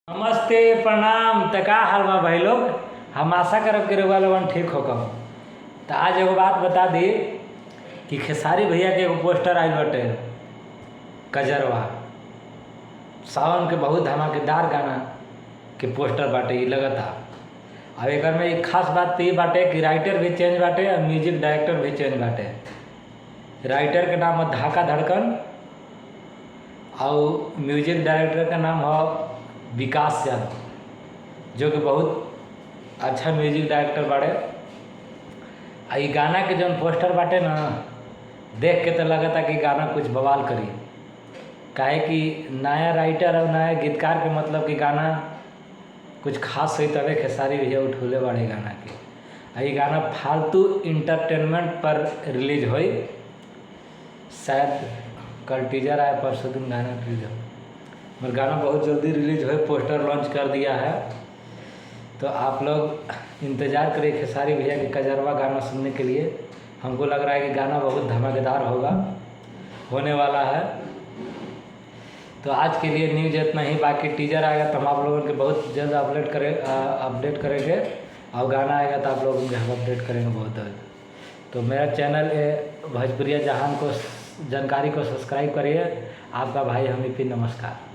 नमस्ते प्रणाम। त का हाल बा भाई लोग। हम आशा करब कि रउआ लोगन ठीक होकम। तो आज एगो बात बता दी कि खेसारी भैया के एगो पोस्टर आइल बाटे कजरवा। सावन के बहुत धमाकेदार गाना के पोस्टर बाटे ई लगता। अब एकर में एक खास बात तो ये बाटे कि राइटर भी चेंज बाटे और म्यूजिक डायरेक्टर भी चेंज बाटे। राइटर के नाम है धाका धड़कन और म्यूजिक डायरेक्टर का नाम है विकास यादव, जो कि बहुत अच्छा म्यूजिक डायरेक्टर बाड़े। आ ई गाना के जौन पोस्टर बाटे ना, देख के तो लगता कि गाना कुछ बवाल करी। काहे कि नया राइटर और नया गीतकार के मतलब कि गाना कुछ खास होई तबे खेसारी भैया उठौले बाड़े गाना के। आ ई गाना फालतू इंटरटेनमेंट पर रिलीज होई। शायद कल टीजर आए, परसों दिन गाना रिलीज हो, मगर गाना बहुत जल्दी रिलीज हो। पोस्टर लॉन्च कर दिया है, तो आप लोग इंतज़ार करिए खेसारी भैया के कजरवा गाना सुनने के लिए। हमको लग रहा है कि गाना बहुत धमाकेदार होने वाला है। तो आज के लिए न्यूज़ इतना ही, बाकी टीजर आएगा तो हम आप लोगों के बहुत जल्द अपडेट करेंगे और गाना आएगा तो आप लोगों के हम अपडेट करेंगे बहुत जल्द। तो मेरा चैनल भोजपुरिया जहान को जानकारी को सब्सक्राइब करिए। आपका भाई हमीफी, नमस्कार।